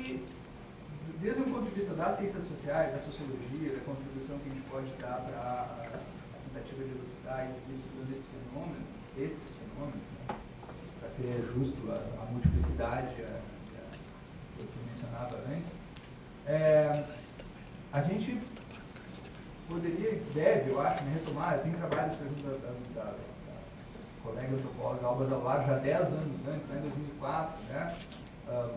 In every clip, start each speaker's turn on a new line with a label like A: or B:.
A: que, desde o ponto de vista das ciências sociais, da sociologia, da contribuição que a gente pode dar para a tentativa de elucidar e seguir estudando esses fenômenos, né, para ser justo a multiplicidade que eu mencionava antes, a gente poderia e deve, eu acho, retomar. Eu tenho trabalhos, por exemplo, da colega antropóloga Alba Zavar, já 10 anos antes, em 2004, né?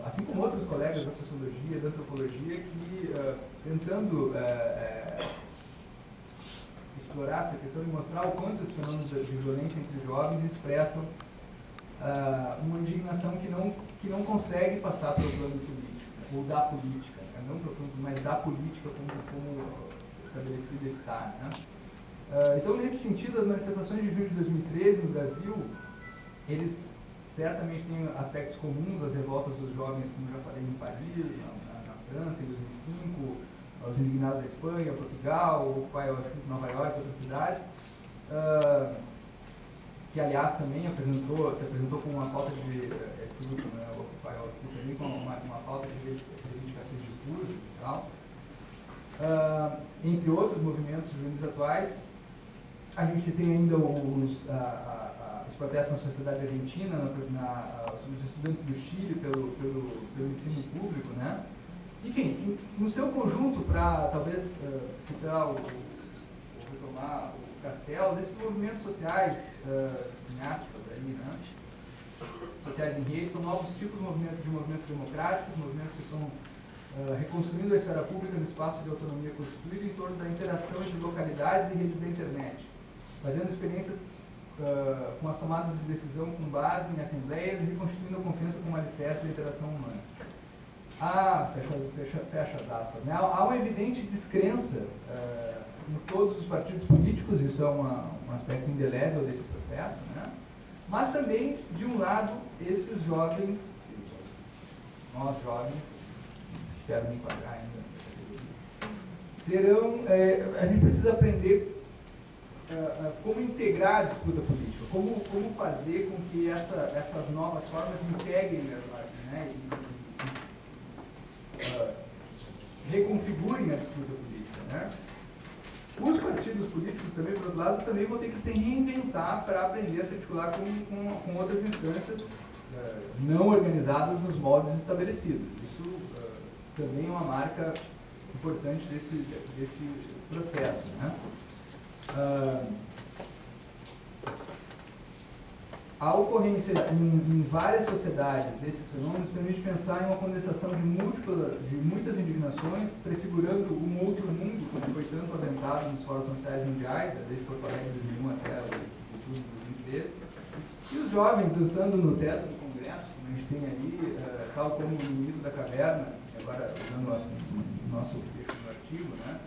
A: Assim como outros colegas da sociologia, da antropologia, que tentando explorar essa questão e mostrar o quanto os fenômenos de violência entre jovens expressam uma indignação que não consegue passar pelo plano político, ou da política, né? Não pelo plano, mas da política como estabelecida está, né? Então, nesse sentido, as manifestações de junho de 2013 no Brasil, eles certamente têm aspectos comuns às revoltas dos jovens, como já falei, em Paris, na França, em 2005, aos indignados da Espanha, Portugal, Occupy Wall Street, Nova York, outras cidades, que, aliás, também se apresentou com uma falta de, esse último, né, o Occupy Wall Street, também com uma falta de reivindicações de curso e tal. Entre outros movimentos juvenis atuais, a gente tem ainda os protestos na sociedade argentina, os estudantes do Chile pelo ensino público, né? Enfim, no seu conjunto, para talvez citar ou retomar o Castells, esses movimentos sociais, em aspas, aí, né? Sociais em rede, são novos tipos de movimentos democráticos, movimentos que estão reconstruindo a esfera pública no espaço de autonomia constituído em torno da interação entre localidades e redes da internet, fazendo experiências com as tomadas de decisão com base em assembleias e reconstituindo a confiança como alicerce da interação humana. Fecha as aspas, né? Há uma evidente descrença em todos os partidos políticos, isso é um aspecto indelével desse processo, né? Mas também, de um lado, esses jovens, nós jovens, espero me enquadrar ainda nessa categoria, a gente precisa aprender como integrar a disputa política, como fazer com que essas novas formas integrem, né, e reconfigurem a disputa política, né? Os partidos políticos também, por outro lado, também vão ter que se reinventar para aprender a se articular com outras instâncias não organizadas nos moldes estabelecidos. Isso também é uma marca importante desse processo, né? A ocorrência em várias sociedades desses fenômenos permite pensar em uma condensação de muitas indignações, prefigurando um outro mundo, como foi tanto aventado nos fóruns sociais mundiais, desde Porto Alegre de 2001 até outubro de 2013, e os jovens dançando no teto do Congresso, como a gente tem ali, tal como o Mito da Caverna, agora usando o nosso texto do artigo, né,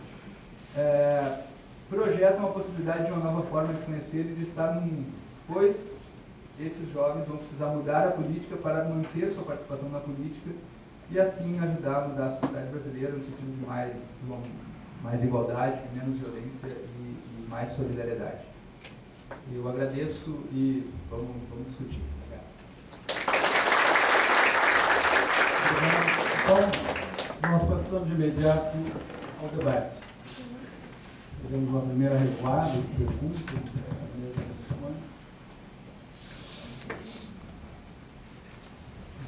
A: projetam a possibilidade de uma nova forma de conhecer e de estar no mundo, pois esses jovens vão precisar mudar a política para manter sua participação na política e assim ajudar a mudar a sociedade brasileira no sentido de mais igualdade, menos violência e mais solidariedade. Eu agradeço e vamos discutir.
B: Então, nós passamos de imediato ao debate. Tivemos uma primeira recuada de perguntas.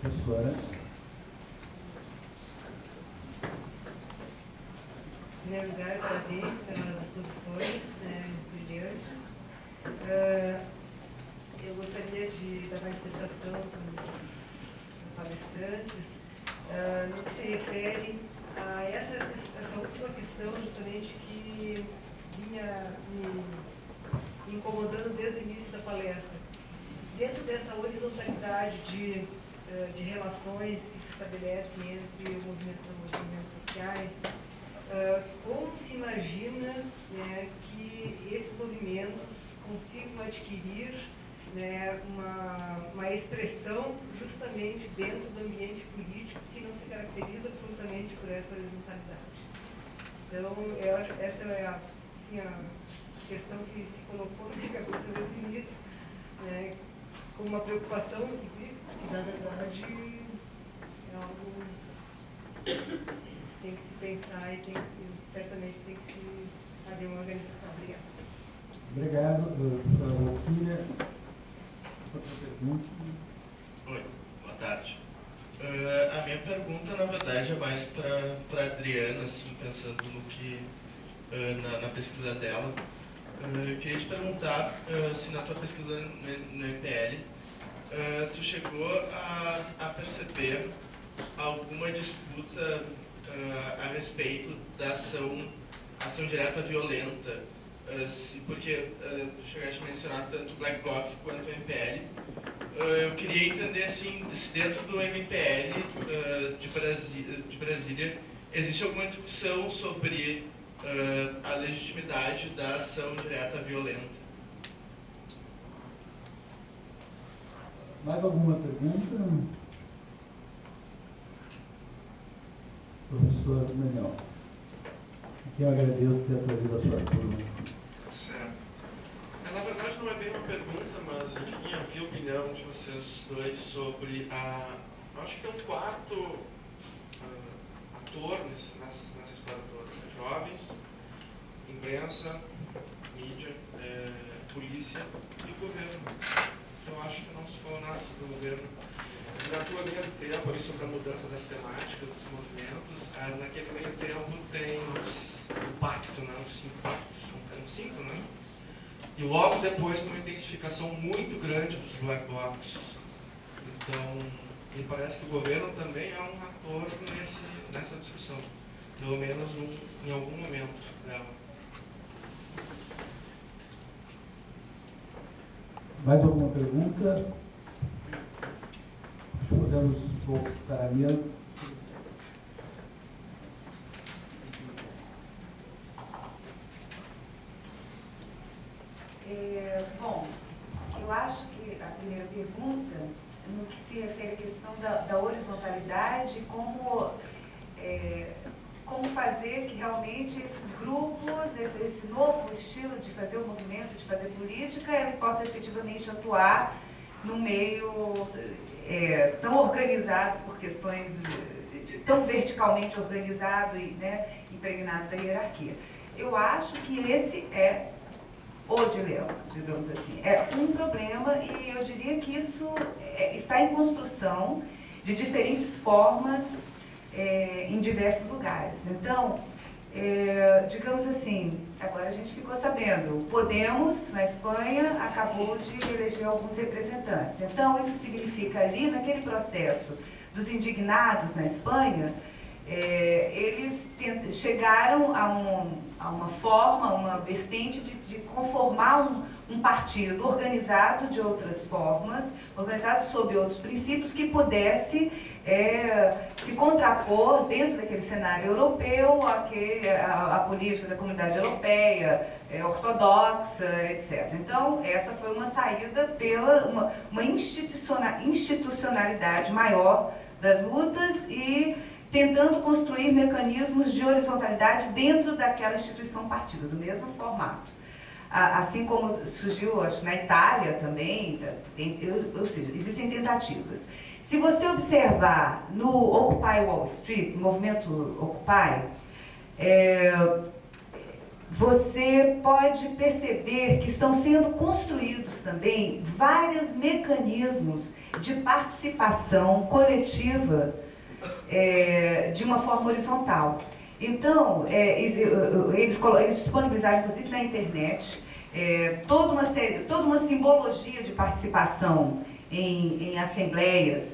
B: Professora.
C: Em primeiro lugar, parabéns pelas exposições brilhantes. Eu gostaria da manifestação dos palestrantes no que se refere a essa última questão, justamente, que vinha me incomodando desde o início da palestra. Dentro dessa horizontalidade de relações que se estabelecem entre os movimentos sociais, como se imagina, né, que esses movimentos consigam adquirir, né, uma expressão justamente dentro do ambiente político que não se caracteriza absolutamente por essa horizontalidade. Então, eu acho que essa é a questão que se colocou na minha cabeça desde o início, né, com uma preocupação, inclusive, que na verdade é algo pensar e certamente tem que se fazer uma organização. Obrigada.
B: Obrigado. Walquíria, outra pergunta.
D: Oi, boa tarde. A minha pergunta, na verdade, é mais para a Adriana, assim, pensando no que, na pesquisa dela. Eu queria te perguntar se na tua pesquisa no EPL, tu chegou a perceber alguma disputa a respeito da ação direta violenta, porque tu chegaste a mencionar tanto o Black Box quanto o MPL. Eu queria entender assim, se dentro do MPL de Brasília existe alguma discussão sobre a legitimidade da ação direta violenta.
B: Mais alguma pergunta? Professor Daniel, aqui eu agradeço por ter trazido a sua turma.
E: Certo. Na verdade não é bem uma pergunta, mas enfim, eu vi a opinião de vocês dois sobre eu acho que tem um quarto ator nessa história toda. Jovens, imprensa, mídia, polícia e governo. Eu acho que não se falou nada sobre o governo. Na tua linha do tempo, ali sobre a mudança das temáticas, dos movimentos, naquele meio tempo tem o pacto, né? Os 5 pactos, são 5, né? E logo depois tem uma intensificação muito grande dos black box. Então, me parece que o governo também é um ator nessa discussão, pelo menos em algum momento dela.
B: Mais alguma pergunta? Podemos voltar a mesa.
F: Bom, eu acho que a primeira pergunta, no que se refere à questão da horizontalidade, como fazer que realmente esses grupos, esse novo estilo de fazer o movimento, de fazer política, ele possa efetivamente atuar no meio tão organizado por questões, tão verticalmente organizado e impregnado da hierarquia. Eu acho que esse é o dilema, digamos assim. É um problema e eu diria que isso está em construção de diferentes formas em diversos lugares. Então, digamos assim, agora a gente ficou sabendo, o Podemos, na Espanha, acabou de eleger alguns representantes. Então, isso significa ali, naquele processo dos indignados na Espanha, eles chegaram a uma forma, uma vertente de conformar um partido organizado de outras formas, organizado sob outros princípios, que pudesse se contrapor dentro daquele cenário europeu a política da comunidade europeia, ortodoxa, etc. Então, essa foi uma saída pela uma institucionalidade maior das lutas e tentando construir mecanismos de horizontalidade dentro daquela instituição partido, do mesmo formato. Assim como surgiu, acho que na Itália também, ou seja, existem tentativas. Se você observar no Occupy Wall Street, no movimento Occupy, você pode perceber que estão sendo construídos também vários mecanismos de participação coletiva de uma forma horizontal. Então, eles disponibilizaram, inclusive na internet, toda uma simbologia de participação em assembleias.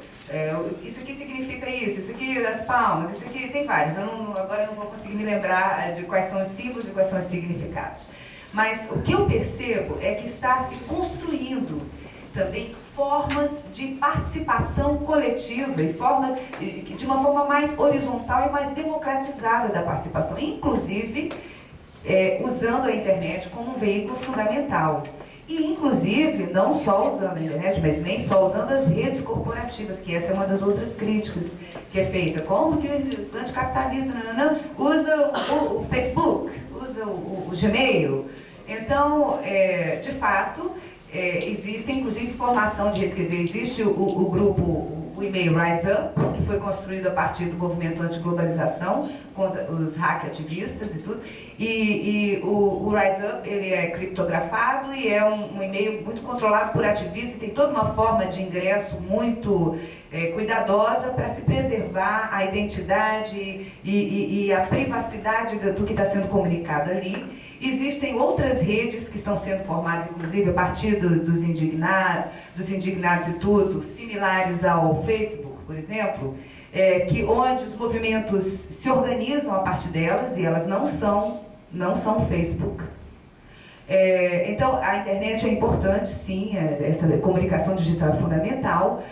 F: Isso aqui significa isso aqui as palmas, isso aqui tem vários. Agora eu não vou conseguir me lembrar de quais são os símbolos e quais são os significados. Mas o que eu percebo é que está se construindo também formas de participação coletiva e de uma forma mais horizontal e mais democratizada da participação, inclusive usando a internet como um veículo fundamental. E, inclusive, não só usando a internet, mas nem só usando as redes corporativas, que essa é uma das outras críticas que é feita. Como que o anticapitalista usa o Facebook, usa o Gmail. Então, de fato, existe, inclusive, formação de redes. Quer dizer, existe o grupo, o e-mail Rise Up, que foi foi construído a partir do movimento anti-globalização, com os hack-ativistas e tudo. E o Rise Up, ele é criptografado e é um e-mail muito controlado por ativistas, tem toda uma forma de ingresso muito cuidadosa para se preservar a identidade e a privacidade do que está sendo comunicado ali. Existem outras redes que estão sendo formadas, inclusive, a partir dos indignados e tudo, similares ao Facebook, por exemplo, onde os movimentos se organizam a partir delas e elas não são o Facebook. Então, a internet é importante, sim, essa comunicação digital é fundamental.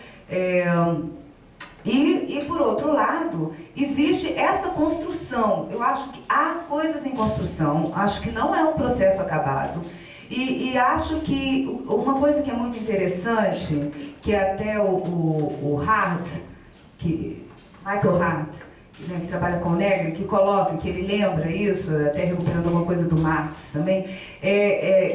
F: E, por outro lado, existe essa construção. Eu acho que há coisas em construção, acho que não é um processo acabado. E acho que uma coisa que é muito interessante, que até o Hart, Michael Hart, né, que trabalha com o Negri, que coloca, que ele lembra isso, até recuperando alguma coisa do Marx também,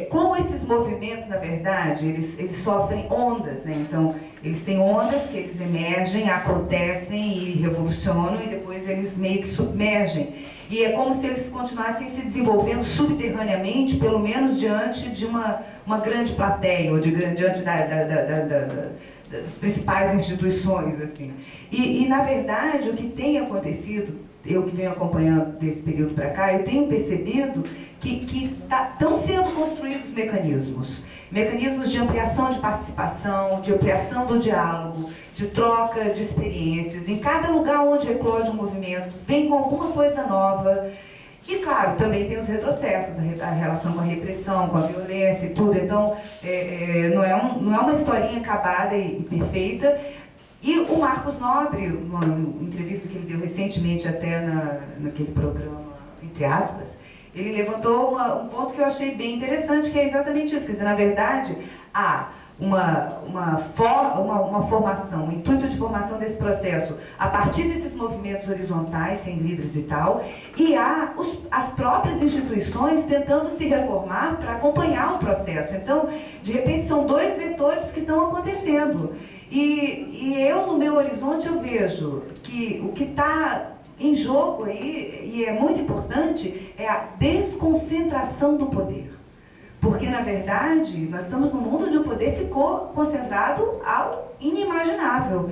F: como esses movimentos, na verdade, eles sofrem ondas, né? Então, eles têm ondas que eles emergem, acontecem e revolucionam, e depois eles meio que submergem. E é como se eles continuassem se desenvolvendo subterraneamente, pelo menos diante de uma grande plateia, ou diante das principais instituições, assim. E, na verdade, o que tem acontecido, eu que venho acompanhando desse período para cá, eu tenho percebido que estão sendo construídos mecanismos de ampliação de participação, de ampliação do diálogo, de troca de experiências. Em cada lugar onde eclode um movimento, vem com alguma coisa nova. E, claro, também tem os retrocessos, a relação com a repressão, com a violência e tudo. Então, não é uma historinha acabada e perfeita. E o Marcos Nobre, numa entrevista que ele deu recentemente até naquele programa, entre aspas, ele levantou um ponto que eu achei bem interessante, que é exatamente isso. Quer dizer, na verdade, há uma formação, um intuito de formação desse processo a partir desses movimentos horizontais, sem líderes e tal, e há as próprias instituições tentando se reformar para acompanhar o processo. Então, de repente, são dois vetores que estão acontecendo. E eu, no meu horizonte, eu vejo que o que está em jogo aí, e é muito importante, é a desconcentração do poder. Porque, na verdade, nós estamos num mundo onde o poder ficou concentrado ao inimaginável,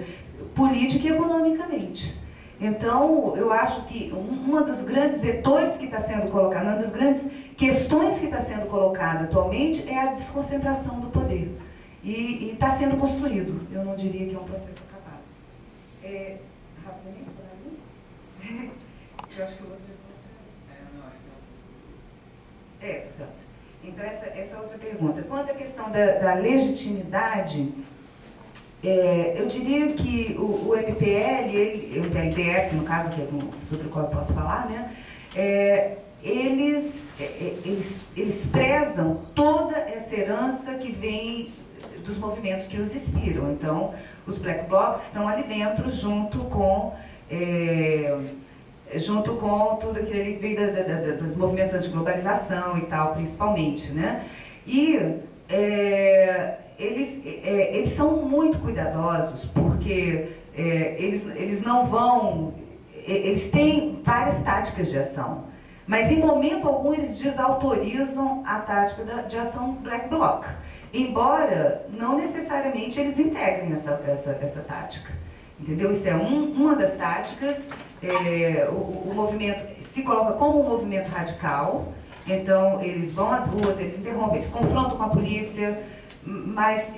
F: política e economicamente. Então, eu acho que uma dos grandes vetores que está sendo colocado, uma das grandes questões que está sendo colocada atualmente é a desconcentração do poder. E está sendo construído. Eu não diria que é um processo acabado. Rapidamente, eu acho que o outro exato. Então, essa outra pergunta. Quanto à questão da legitimidade, eu diria que o MPL, o MPLDF, no caso, que é sobre o qual eu posso falar, né, eles prezam toda essa herança que vem dos movimentos que os inspiram. Então, os Black Blocs estão ali dentro, junto com tudo aquilo que vem dos movimentos anti-globalização e tal, principalmente, né? E eles são muito cuidadosos, porque eles não vão... Eles têm várias táticas de ação, mas em momento algum eles desautorizam a tática de ação Black Bloc, embora não necessariamente eles integrem essa tática. Entendeu? Isso é uma das táticas. O movimento se coloca como um movimento radical, então eles vão às ruas, eles interrompem, eles confrontam com a polícia, mas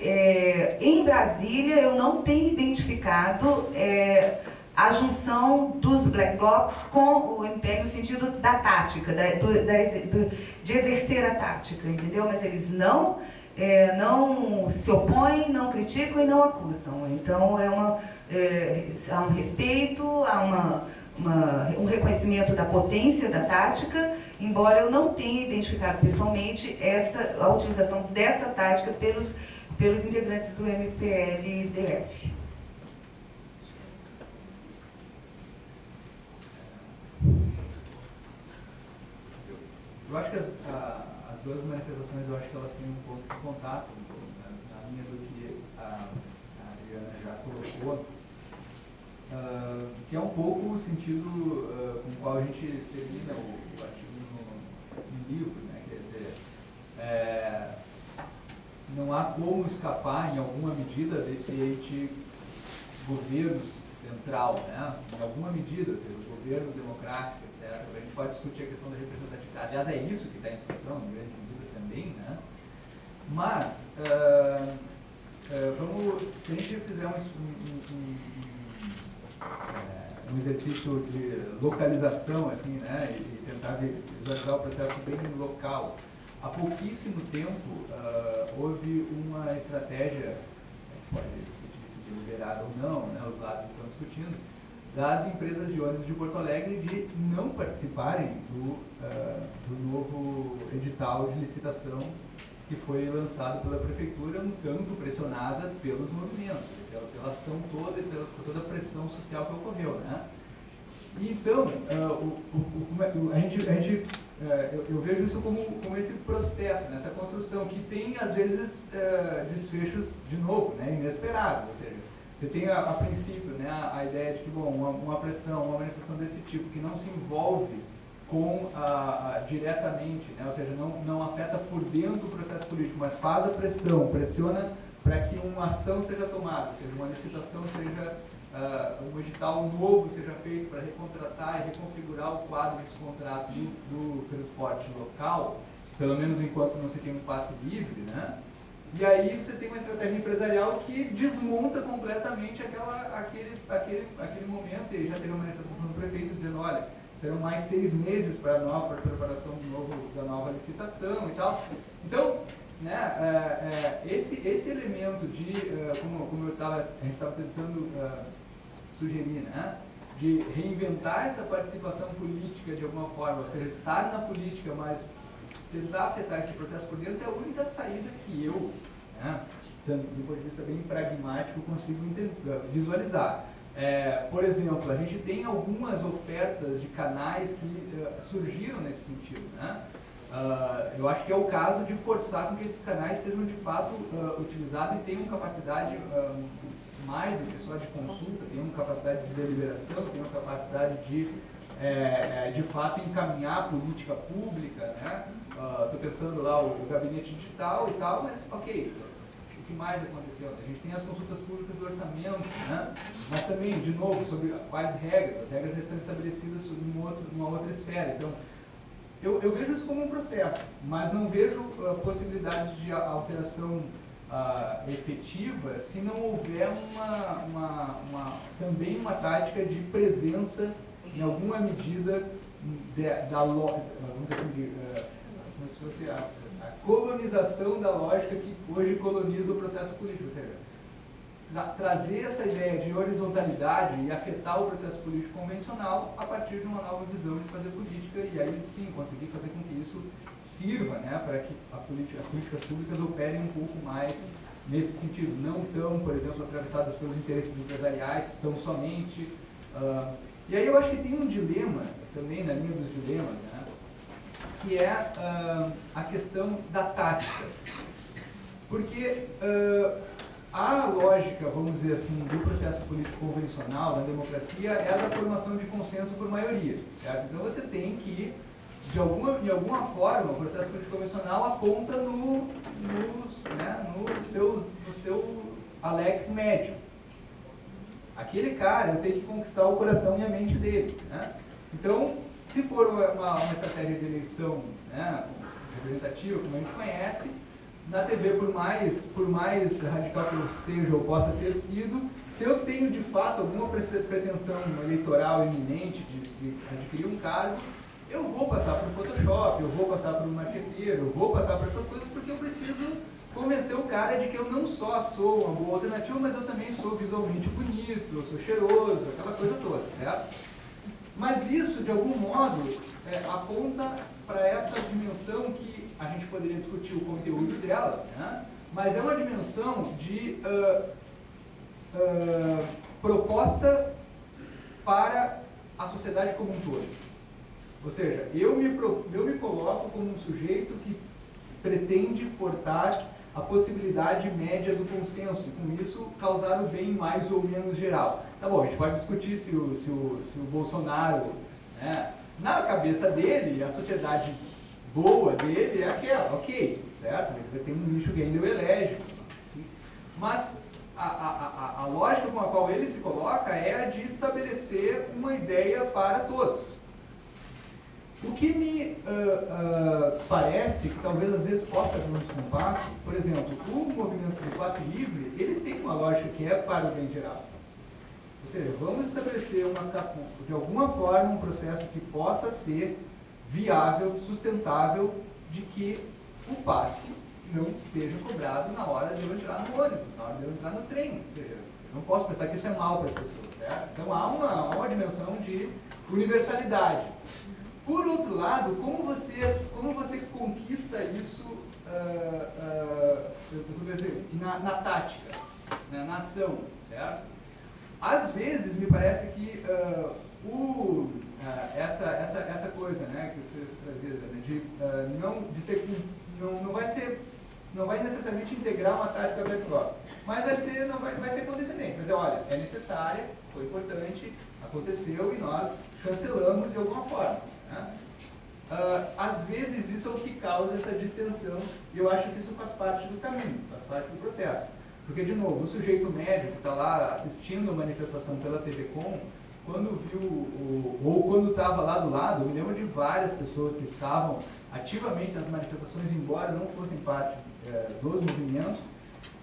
F: em Brasília eu não tenho identificado a junção dos Black Blocs com o MPL no sentido da tática, de exercer a tática, entendeu? Mas eles não se opõem, não criticam e não acusam. Então há um respeito, há um reconhecimento da potência da tática, embora eu não tenha identificado pessoalmente a utilização dessa tática pelos integrantes do MPL-DF.
A: Eu acho que as duas manifestações, eu acho que elas têm um ponto de contato, na linha do que a Adriana já colocou. que é um pouco o sentido com o qual a gente termina o artigo no livro, né? Quer dizer, não há como escapar, em alguma medida, desse ente governo central, né? Em alguma medida, ou seja, o governo democrático, etc. A gente pode discutir a questão da representatividade. Aliás, é isso que está em discussão, em grande medida também, né? Mas, se a gente fizer um exercício de localização, assim, né? E tentar visualizar o processo bem local, há pouquíssimo tempo houve uma estratégia, pode discutir se deliberada ou não, né, os lados estão discutindo, das empresas de ônibus de Porto Alegre de não participarem do novo edital de licitação que foi lançado pela prefeitura, um tanto pressionada pelos movimentos, pela ação toda e pela toda a pressão social que ocorreu, né? E então, eu vejo isso como esse processo, né, essa construção, que tem, às vezes, desfechos, de novo, né, inesperados. Ou seja, você tem, a princípio, né, a ideia de que, bom, uma pressão, uma manifestação desse tipo, que não se envolve diretamente, né, ou seja, não afeta por dentro o processo político, mas faz a pressão, pressiona para que uma ação seja tomada, ou seja, uma licitação seja, um edital novo seja feito para recontratar e reconfigurar o quadro dos contratos do transporte local, pelo menos enquanto não se tem um passe livre, né? E aí você tem uma estratégia empresarial que desmonta completamente aquele momento, e já teve uma manifestação do prefeito dizendo, olha, serão mais 6 meses para a preparação da nova licitação e tal. Então, né, esse elemento de, como a gente estava tentando sugerir, né, de reinventar essa participação política de alguma forma, ou seja, estar na política, mas tentar afetar esse processo por dentro, é a única saída que eu, né, do ponto de vista bem pragmático, consigo visualizar. Por exemplo, a gente tem algumas ofertas de canais que surgiram nesse sentido, né? Eu acho que é o caso de forçar com que esses canais sejam de fato utilizados e tenham capacidade mais do que só de consulta, tenham capacidade de deliberação, tenham capacidade de fato encaminhar a política pública, né? Estou pensando lá o gabinete digital e tal, mas ok, o que mais aconteceu? A gente tem as consultas públicas do orçamento, né? Mas também, de novo, sobre quais regras, as regras já estão estabelecidas numa outra esfera. Então, eu vejo isso como um processo, mas não vejo possibilidades de alteração efetiva se não houver também uma tática de presença, em alguma medida, vamos dizer assim, como se fosse a colonização da lógica que hoje coloniza o processo político, ou seja, trazer essa ideia de horizontalidade e afetar o processo político convencional a partir de uma nova visão de fazer política, e aí sim conseguir fazer com que isso sirva, né, para que as políticas públicas operem um pouco mais nesse sentido, não tão, por exemplo, atravessadas pelos interesses empresariais, tão somente. E aí eu acho que tem um dilema, também na linha dos dilemas, né, que é a questão da tática. Porque a lógica, vamos dizer assim, do processo político convencional, da democracia, é a da formação de consenso por maioria, certo? Então você tem que, de alguma forma, o processo político convencional aponta no seu Alex médio. Aquele cara, eu tenho que conquistar o coração e a mente dele, né? Então, se for uma estratégia de eleição, né, representativa, como a gente conhece, na TV, por mais radical que eu seja ou possa ter sido, se eu tenho de fato alguma pretensão eleitoral iminente de adquirir um cargo, eu vou passar por Photoshop, eu vou passar por um marqueteiro, eu vou passar por essas coisas porque eu preciso convencer o cara de que eu não só sou uma boa alternativa, mas eu também sou visualmente bonito, eu sou cheiroso, aquela coisa toda, certo? Mas isso, de algum modo, aponta para essa dimensão que a gente poderia discutir o conteúdo dela, né? Mas é uma dimensão de proposta para a sociedade como um todo. Ou seja, eu me coloco como um sujeito que pretende portar a possibilidade média do consenso e, com isso, causar o bem mais ou menos geral. Tá bom, a gente pode discutir se o Bolsonaro, né, na cabeça dele, a sociedade boa dele é aquela, ok, certo? Ele vai ter um nicho que ainda o elege. Mas a lógica com a qual ele se coloca é a de estabelecer uma ideia para todos. O que me parece que talvez às vezes possa haver um descompasso, por exemplo, o movimento de classe livre, ele tem uma lógica que é para o bem geral. Ou seja, vamos estabelecer de alguma forma um processo que possa ser viável, sustentável, de que o passe não seja cobrado na hora de eu entrar no ônibus, na hora de eu entrar no trem. Ou seja, eu não posso pensar que isso é mal para as pessoas, certo? Então há uma dimensão de universalidade. Por outro lado, como você conquista isso na tática, né, na ação, certo? Às vezes, me parece que essa coisa, né, que você trazia, né, não vai necessariamente integrar uma tática backdrop, mas vai ser condescendente. Mas olha, é necessária, foi importante, aconteceu e nós cancelamos de alguma forma. Né? Às vezes isso é o que causa essa distensão e eu acho que isso faz parte do caminho, faz parte do processo. Porque, de novo, o sujeito médio que está lá assistindo a manifestação pela TV Com, quando viu, ou quando estava lá do lado, eu me lembro de várias pessoas que estavam ativamente nas manifestações, embora não fossem parte dos movimentos,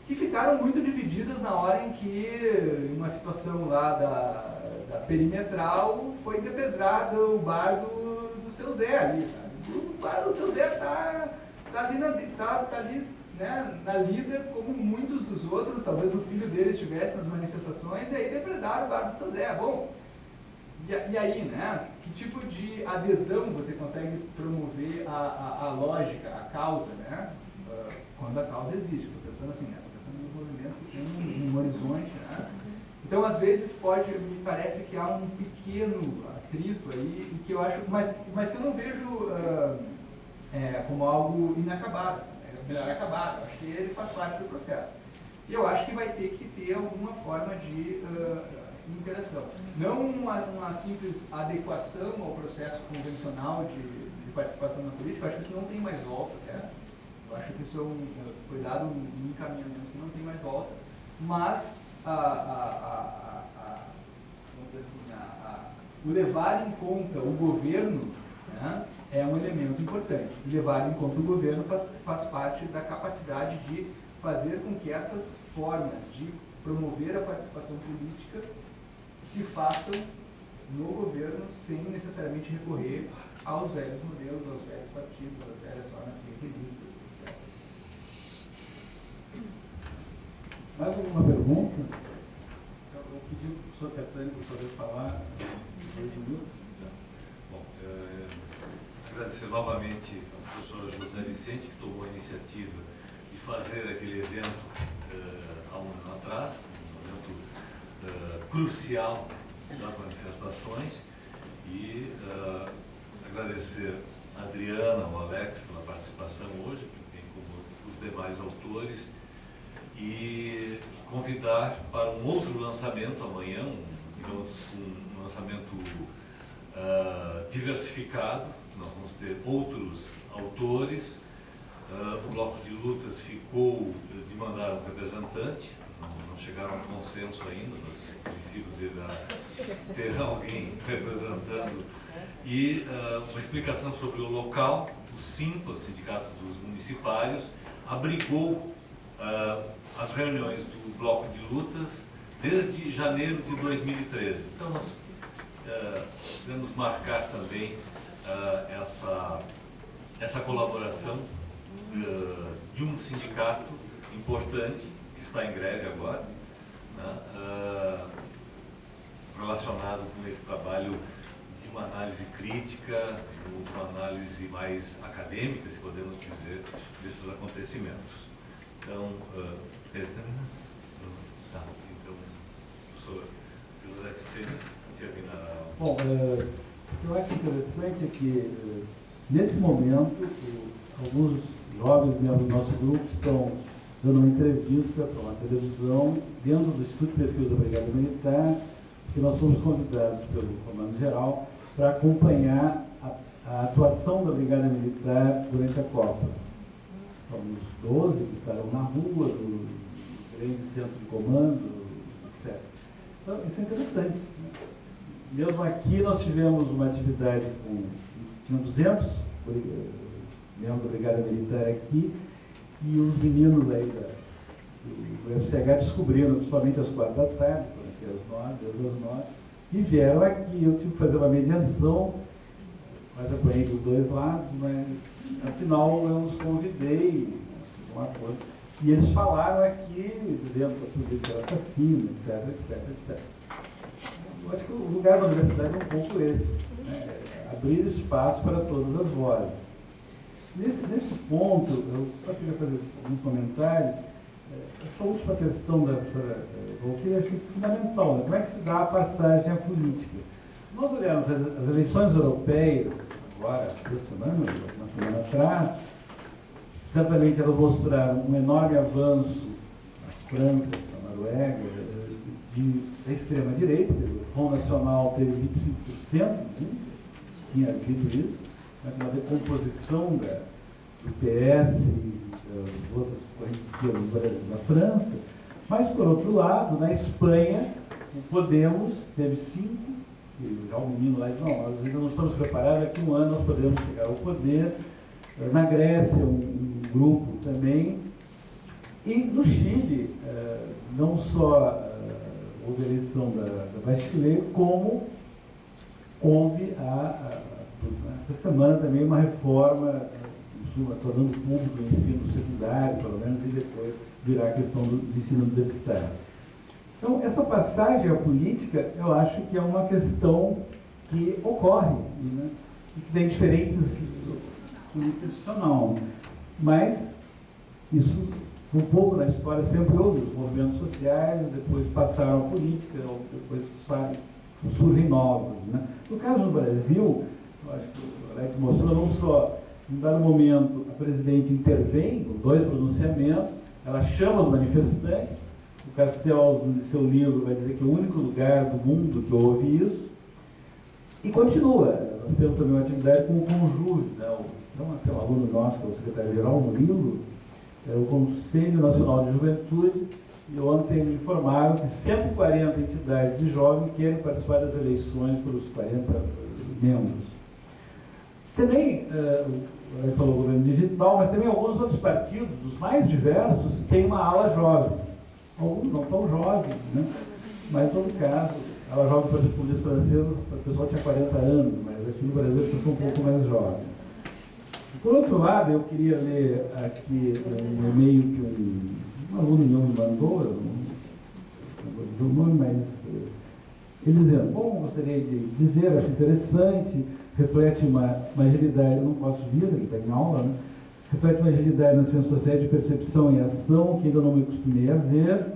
A: que ficaram muito divididas na hora em que, em uma situação lá da perimetral, foi depedrado o bar do seu Zé ali, sabe? O bar do seu Zé tá ali, né, na lida como muitos dos outros, talvez o filho dele estivesse nas manifestações, e aí depredaram o bar do seu Zé. Bom, e aí, né, que tipo de adesão você consegue promover a lógica, a causa, né, quando a causa existe? Estou pensando assim, né, estou pensando nos movimentos que tem um horizonte, né? Então, às vezes, me parece que há um pequeno atrito aí, e que eu acho, mas que eu não vejo como algo inacabado, melhor acabado. Eu acho que ele faz parte do processo. E eu acho que vai ter que ter alguma forma de interação. Não uma simples adequação ao processo convencional de participação na política, eu acho que isso não tem mais volta, né? Eu acho que isso foi dado um encaminhamento que não tem mais volta, mas vamos dizer assim, o levar em conta o governo, né, é um elemento importante. E levar em conta o governo faz parte da capacidade de fazer com que essas formas de promover a participação política se façam no governo sem necessariamente recorrer aos velhos modelos, aos velhos partidos, às velhas formas clientelistas, etc.
B: Mais alguma pergunta? Eu vou pedir para o professor Catani para poder falar 2 minutos.
G: Bom, agradecer novamente ao professor José Vicente, que tomou a iniciativa de fazer aquele evento há um ano atrás, um momento crucial das manifestações, e agradecer a Adriana, ao Alex pela participação hoje, bem como os demais autores, e convidar para um outro lançamento amanhã, um lançamento diversificado. Nós vamos ter outros autores. O Bloco de Lutas ficou de mandar um representante, não chegaram a um consenso ainda, mas no princípio deverá ter alguém representando. E uma explicação sobre o local. O SIMPA, o Sindicato dos Municipários, abrigou as reuniões do Bloco de Lutas desde janeiro de 2013. Então nós devemos marcar também essa colaboração de um sindicato importante que está em greve agora, né, relacionado com esse trabalho de uma análise crítica, uma análise mais acadêmica, se podemos dizer, desses acontecimentos. Então, professor José Vicente terminará.
B: Bom, o que eu acho interessante é que, nesse momento, alguns jovens membros do nosso grupo estão dando uma entrevista para uma televisão dentro do Instituto de Pesquisa da Brigada Militar, que nós fomos convidados pelo Comando-Geral para acompanhar a atuação da Brigada Militar durante a Copa. Somos 12 que estarão na rua, do grande centro de comando, etc. Então, isso é interessante. Mesmo aqui nós tivemos uma atividade com... Tinham 200 membros da Brigada Militar aqui, e os meninos aí do FCH descobriram somente às 4 da tarde, desde as 9, e vieram aqui. Eu tive que fazer uma mediação, mas apanhei dos dois lados, mas afinal eu os convidei, uma coisa, e eles falaram aqui, dizendo que a polícia era assassina, etc, etc, etc. Eu acho que o lugar da universidade é um pouco esse, né? Abrir espaço para todas as vozes. Nesse ponto, eu só queria fazer alguns comentários. Essa última questão da professora Valquíria, acho que é fundamental, né? Como é que se dá a passagem à política? Se nós olharmos as eleições europeias, agora, uma semana atrás, certamente elas mostraram um enorme avanço na França, na Noruega, da extrema-direita. O Front Nacional teve 25%, né? Tinha dito isso, mas uma decomposição do PS e das outras correntes de esquerda na França. Mas, por outro lado, na Espanha, o Podemos teve 5%, e já o menino lá disse, não, nós ainda não estamos preparados, daqui a um ano nós podemos chegar ao poder. Na Grécia, um grupo também. E no Chile, não só houve a eleição da Bachelet, como houve essa semana também uma reforma, tornando público o ensino secundário, pelo menos, e depois virar a questão do ensino universitário. Então, essa passagem à política, eu acho que é uma questão que ocorre, né? E que tem diferentes institucional, mas isso um pouco na história sempre houve, os movimentos sociais, depois passaram à política, depois surgem novos, né? No caso do Brasil, eu acho que o Alex mostrou, não só em dado momento a presidente intervém, com 2 pronunciamentos, ela chama os manifestantes. O Castel, no seu livro, vai dizer que é o único lugar do mundo que houve isso, e continua. Nós temos também uma atividade com o Conjuve, né? Tem um aluno nosso, que é o secretário-geral, Murilo, é o Conselho Nacional de Juventude, e ontem me informaram que 140 entidades de jovens querem participar das eleições pelos 40 membros. Também, ele falou governo digital, mas também alguns outros partidos, os mais diversos, têm uma ala jovem. Alguns não tão jovens, né? Mas, em todo caso, a ala jovem, por exemplo, no Polícia Francesa, o pessoal tinha 40 anos, mas aqui no Brasil eles são um pouco mais jovens. Por outro lado, eu queria ler aqui um e-mail que um aluno meu me mandou, não vou dizer o nome, mas ele dizendo, bom, gostaria de dizer, acho interessante, reflete uma agilidade, eu não posso vir, ele está em aula, né? Reflete uma agilidade nas ciências sociais de percepção e ação que ainda não me acostumei a ver.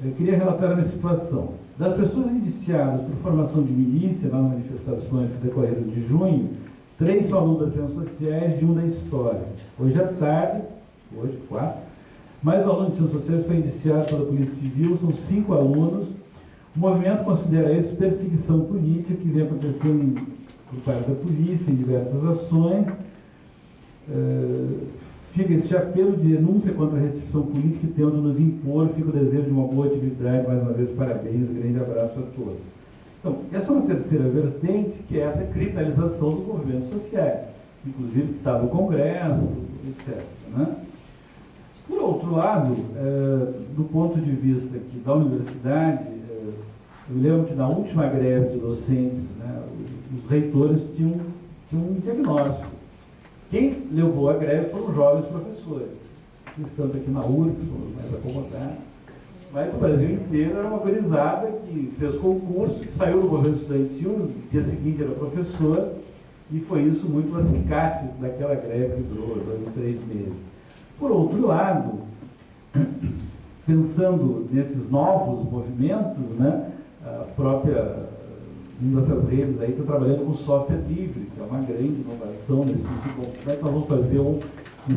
B: Eu queria relatar a minha situação. Das pessoas indiciadas por formação de milícia nas manifestações que decorreram de junho, 3 são alunos das ciências sociais e 1 da história. Hoje à tarde, 4, mais um aluno de ciências sociais foi indiciado pela Polícia Civil, são 5 alunos. O movimento considera isso perseguição política que vem acontecendo por parte da polícia em diversas ações. Fica esse apelo de denúncia contra a restrição política que tendo nos impor, fica o desejo de uma boa atividade, mais uma vez parabéns, um grande abraço a todos. Então, essa é uma terceira vertente, que é essa criminalização dos movimentos sociais, inclusive que está no Congresso, etc. Né? Por outro lado, do ponto de vista aqui da universidade, eu lembro que na última greve de docentes, né, os reitores tinham um diagnóstico. Quem levou a greve foram os jovens professores. Estando aqui na URGS, somos mais acomodados. Mas o Brasil inteiro era uma gurizada que fez concurso, que saiu do governo estudantil, no dia seguinte era professor, e foi isso muito o acicate daquela greve que durou 2 ou 3 meses. Por outro lado, pensando nesses novos movimentos, né, a própria uma dessas redes aí está trabalhando com software livre, que é uma grande inovação nesse sentido. Como é que nós vamos fazer um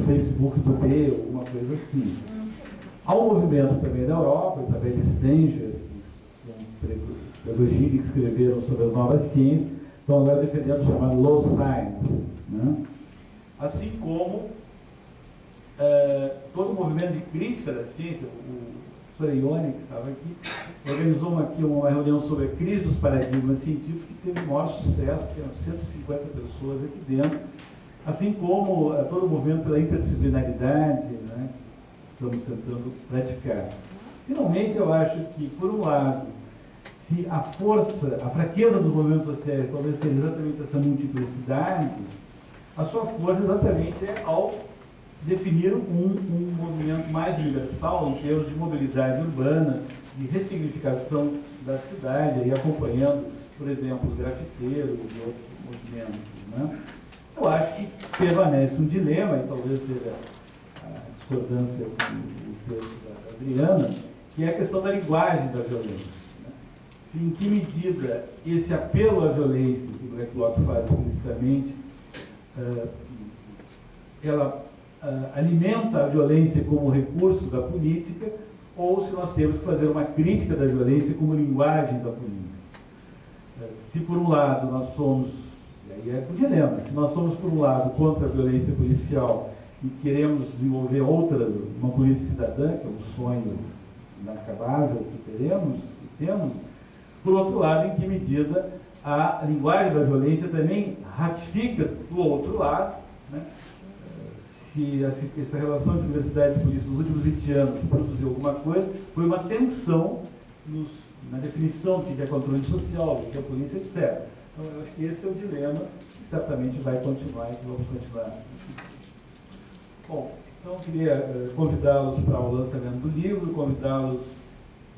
B: Facebook do B, alguma coisa assim? Há um movimento também na Europa, Isabel Stenger, Pedro Gini, que escreveram sobre as novas ciências, estão agora defendendo o chamado Low Science, né? Assim como todo o movimento de crítica da ciência, o Soraione, que estava aqui, organizou uma reunião sobre a crise dos paradigmas científicos que teve o maior sucesso, tinha 150 pessoas aqui dentro, assim como todo o movimento pela interdisciplinaridade, né, que estamos tentando praticar. Finalmente, eu acho que, por um lado, se a fraqueza dos movimentos sociais talvez seja exatamente essa multiplicidade, a sua força exatamente é ao definir um movimento mais universal em termos de mobilidade urbana, de ressignificação da cidade, aí acompanhando, por exemplo, os grafiteiros e outros movimentos, né? Eu acho que permanece um dilema, e talvez seja a discordância com o texto da Adriana, que é a questão da linguagem da violência. Se em que medida esse apelo à violência, que o Black Bloc faz explicitamente, ela alimenta a violência como recurso da política, ou se nós temos que fazer uma crítica da violência como linguagem da política. Se por um lado nós somos, e aí é o dilema, se nós somos por um lado contra a violência policial e queremos desenvolver uma polícia cidadã, que é um sonho inacabável que temos, por outro lado, em que medida a linguagem da violência também ratifica do outro lado, né? Se essa relação de universidade e polícia nos últimos 20 anos produziu alguma coisa, foi uma tensão na definição do que é controle social, do que é polícia, etc. Então, eu acho que esse é o dilema que certamente vai continuar e que vamos continuar. Bom, então eu queria convidá-los para o lançamento do livro, convidá-los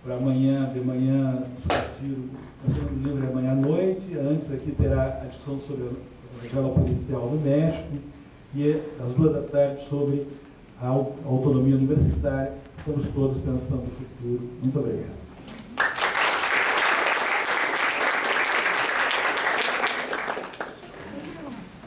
B: para amanhã, de manhã, discutir o lançamento do livro amanhã à noite. Antes aqui terá a discussão sobre a novela policial do México, e às 14h sobre a autonomia universitária. Estamos todos pensando no futuro. Muito obrigado.